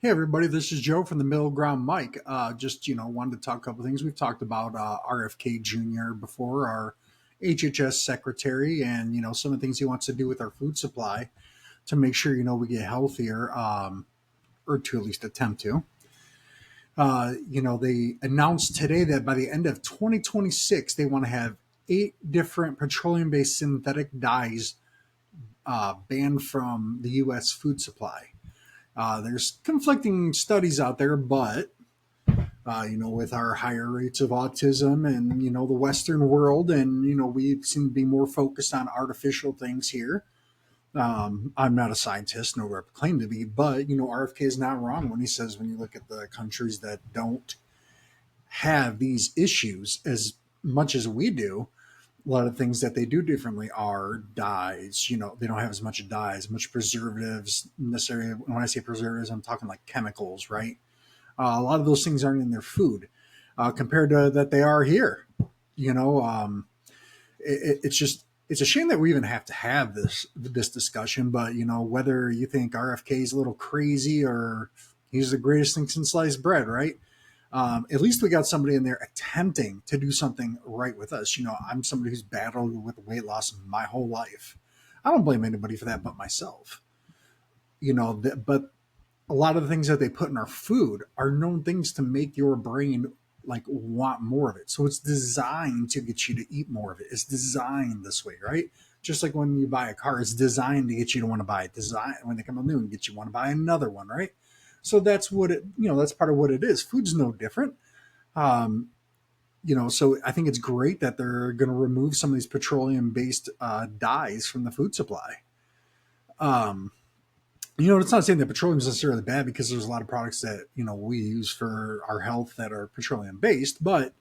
Hey everybody, this is Joe from the Middle Ground Mike. Just wanted to talk a couple things. We've talked about RFK Jr. before, our HHS secretary, and some of the things he wants to do with our food supply to make sure we get healthier, or to at least attempt to. They announced today that by the end of 2026, they want to have 8 different petroleum-based synthetic dyes banned from the U.S. food supply. There's conflicting studies out there, but with our higher rates of autism and the Western world, and we seem to be more focused on artificial things here. I'm not a scientist, nor claim to be, but RFK is not wrong when he says when you look at the countries that don't have these issues as much as we do, a lot of things that they do differently are dyes. They don't have as much dyes, much preservatives necessarily. When I say preservatives, I'm talking like chemicals, right? A lot of those things aren't in their food compared to that they are here. You know, it's just it's a shame that we even have to have this discussion. But whether you think RFK is a little crazy or he's the greatest thing since sliced bread, right? At least we got somebody in there attempting to do something right with us. I'm somebody who's battled with weight loss my whole life. I don't blame anybody for that but myself. But a lot of the things that they put in our food are known things to make your brain like want more of it. So it's designed to get you to eat more of it. It's designed this way, right? Just like when you buy a car, it's designed to get you to want to buy it. Design when they come out new and get you want to buy another one, right? So that's what that's part of what it is. Food's no different. Um, so I think it's great that they're going to remove some of these petroleum based dyes from the food supply. Um, it's not saying that petroleum is necessarily bad because there's a lot of products that we use for our health that are petroleum based, but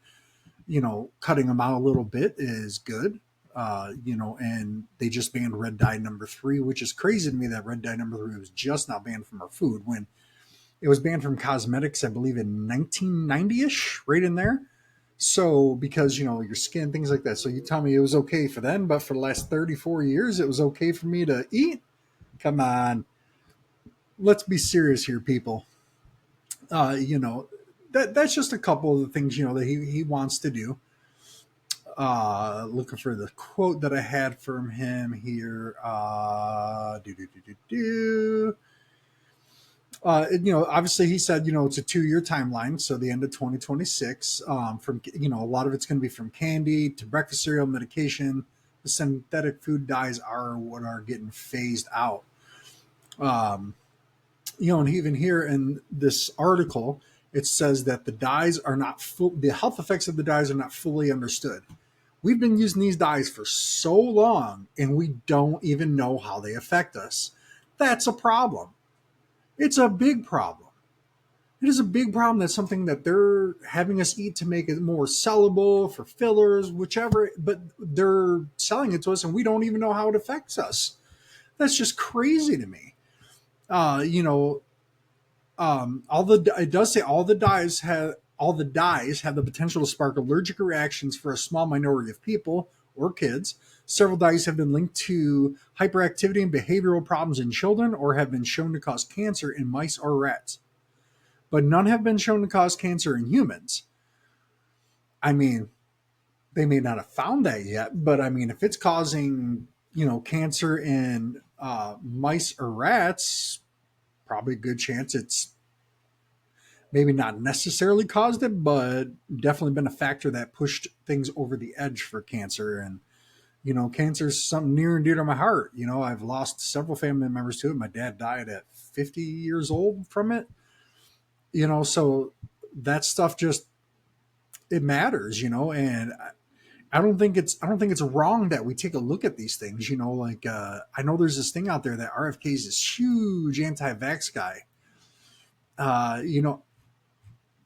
cutting them out a little bit is good. And they just banned red dye number 3, which is crazy to me that red dye number 3 was just not banned from our food when it was banned from cosmetics, I believe, in 1990-ish, right in there. So because your skin, things like that. So you tell me it was okay for them, but for the last 34 years, it was okay for me to eat. Come on, let's be serious here, people. uh, you know, that's just a couple of the things that he wants to do. Looking for the quote that I had from him here. Do do do do do. Obviously he said, it's a 2-year timeline, so the end of 2026. From a lot of it's going to be from candy to breakfast cereal, medication. The synthetic food dyes are what are getting phased out. Um, and even here in this article, it says that the dyes are not full, the health effects of the dyes are not fully understood. We've been using these dyes for so long and we don't even know how they affect us. That's a problem. It's a big problem. It is a big problem. That's something that they're having us eat to make it more sellable for fillers, whichever, but they're selling it to us and we don't even know how it affects us. That's just crazy to me. Uh, you know, all the it does say all the dyes have the potential to spark allergic reactions for a small minority of people or kids. Several dyes have been linked to hyperactivity and behavioral problems in children or have been shown to cause cancer in mice or rats, but none have been shown to cause cancer in humans. I mean, they may not have found that yet, but I mean, if it's causing cancer in mice or rats, probably a good chance it's maybe not necessarily caused it, but definitely been a factor that pushed things over the edge for cancer. And, cancer is something near and dear to my heart. I've lost several family members to it. My dad died at 50 years old from it, so that stuff just, it matters, and I don't think it's wrong that we take a look at these things, like, I know there's this thing out there that RFK is this huge anti-vax guy. Uh, you know,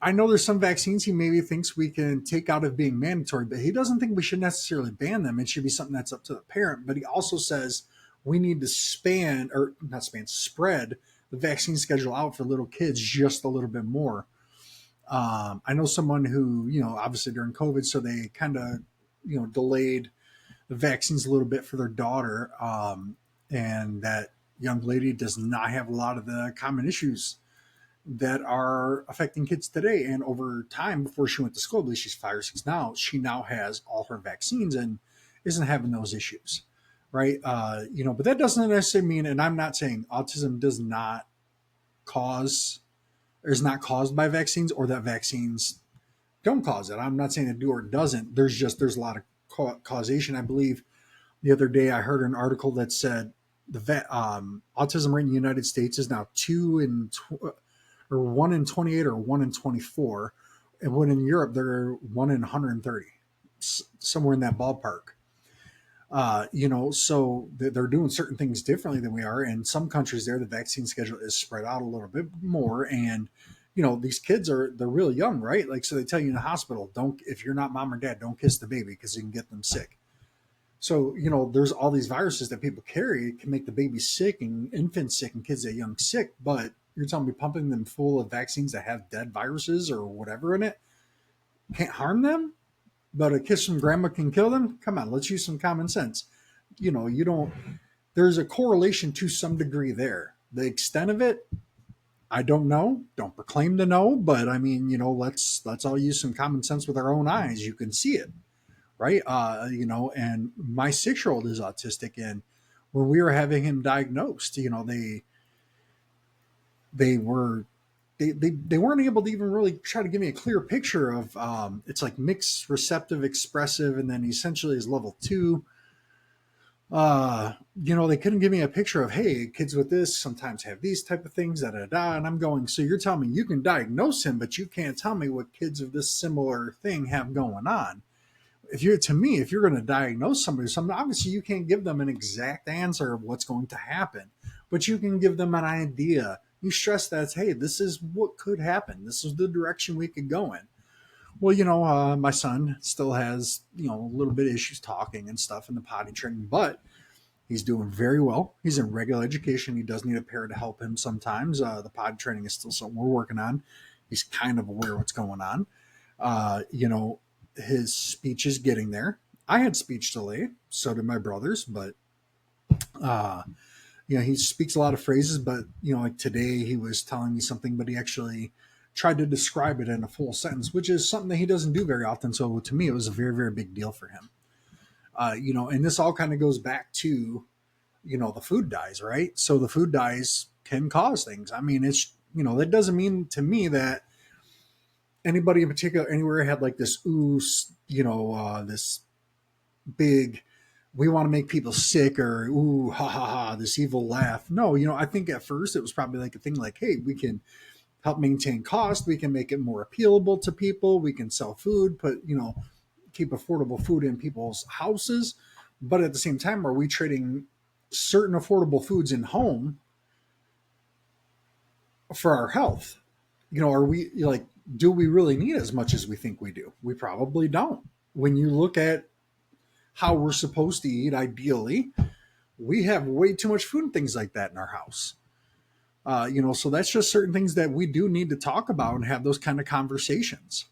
I know there's some vaccines he maybe thinks we can take out of being mandatory, but he doesn't think we should necessarily ban them. It should be something that's up to the parent. But he also says we need to spread the vaccine schedule out for little kids just a little bit more. I know someone who, obviously during COVID, so they kind of, delayed the vaccines a little bit for their daughter. And that young lady does not have a lot of the common issues that are affecting kids today. And over time, before she went to school, at least she's 5 or 6 now, she now has all her vaccines and isn't having those issues. Right. But that doesn't necessarily mean, and I'm not saying autism does not cause or is not caused by vaccines or that vaccines don't cause it. I'm not saying it do or doesn't. There's a lot of causation. I believe the other day I heard an article that said autism rate in the United States is now 1 in 28 or 1 in 24, and when in Europe they're 1 in 130, somewhere in that ballpark. So they're doing certain things differently than we are. In some countries, there the vaccine schedule is spread out a little bit more, and these kids they're really young, right? Like, so they tell you in the hospital, don't if you're not mom or dad, don't kiss the baby because you can get them sick. So there's all these viruses that people carry can make the baby sick and infants sick and kids that young sick. But you're telling me pumping them full of vaccines that have dead viruses or whatever in it can't harm them? But a kiss from grandma can kill them? Come on, let's use some common sense. You don't, there's a correlation to some degree there. The extent of it, I don't know. Don't proclaim to know, but I mean, let's all use some common sense with our own eyes. You can see it, right? And my 6 year old is autistic, and when we were having him diagnosed, they were they weren't able to even really try to give me a clear picture of it's like mixed receptive expressive, and then essentially is level 2. They couldn't give me a picture of, hey, kids with this sometimes have these type of things, da da da. And I'm going, so you're telling me you can diagnose him, but you can't tell me what kids of this similar thing have going on. If you're going to diagnose somebody with something, obviously you can't give them an exact answer of what's going to happen, but you can give them an idea. You stress that, hey, this is what could happen. This is the direction we could go in. Well, my son still has, a little bit of issues talking and stuff in the potty training, but he's doing very well. He's in regular education. He does need a parent to help him sometimes. The potty training is still something we're working on. He's kind of aware of what's going on. Uh, you know, his speech is getting there. I had speech delay, so did my brothers, but uh, he speaks a lot of phrases. But like today, he was telling me something, but he actually tried to describe it in a full sentence, which is something that he doesn't do very often. So to me, it was a very, very big deal for him. And this all kind of goes back to the food dyes, right? So the food dyes can cause things. I mean, it's that doesn't mean to me that anybody in particular anywhere had like this this big, we want to make people sick, or ooh ha ha ha, this evil laugh. No, I think at first it was probably like a thing like, hey, we can help maintain cost, we can make it more appealable to people, we can sell food, put keep affordable food in people's houses. But at the same time, are we trading certain affordable foods in home for our health? Are we like, do we really need as much as we think we do? We probably don't. When you look at how we're supposed to eat, ideally, we have way too much food and things like that in our house. So that's just certain things that we do need to talk about and have those kind of conversations.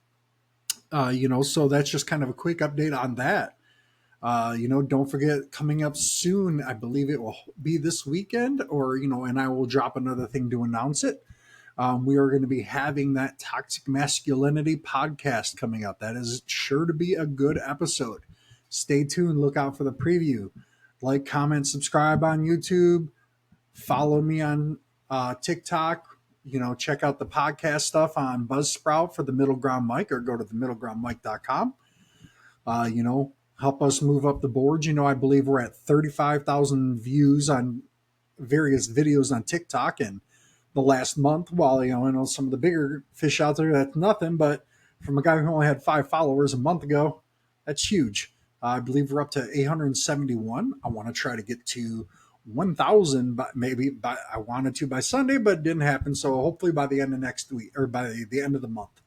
So that's just kind of a quick update on that. Don't forget, coming up soon, I believe it will be this weekend, or, and I will drop another thing to announce it. We are going to be having that toxic masculinity podcast coming up. That is sure to be a good episode. Stay tuned. Look out for the preview. Like, comment, subscribe on YouTube. Follow me on TikTok. Check out the podcast stuff on Buzzsprout for the Middle Ground Mic, or go to themiddlegroundmic.com. Help us move up the boards. I believe we're at 35,000 views on various videos on TikTok in the last month. While, I know some of the bigger fish out there, that's nothing. But from a guy who only had 5 followers a month ago, that's huge. I believe we're up to 871. I want to try to get to 1,000, but I wanted to by Sunday, but it didn't happen. So hopefully by the end of next week, or by the end of the month,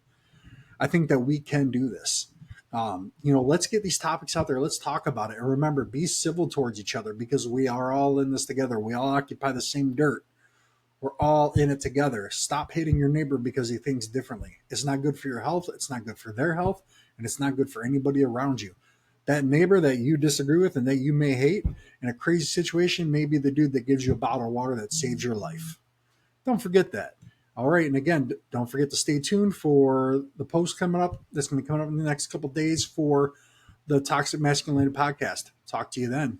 I think that we can do this. Let's get these topics out there. Let's talk about it. And remember, be civil towards each other, because we are all in this together. We all occupy the same dirt. We're all in it together. Stop hating your neighbor because he thinks differently. It's not good for your health. It's not good for their health. And it's not good for anybody around you. That neighbor that you disagree with and that you may hate in a crazy situation may be the dude that gives you a bottle of water that saves your life. Don't forget that. All right. And again, don't forget to stay tuned for the post coming up. That's going to be coming up in the next couple of days for the Toxic Masculinity podcast. Talk to you then.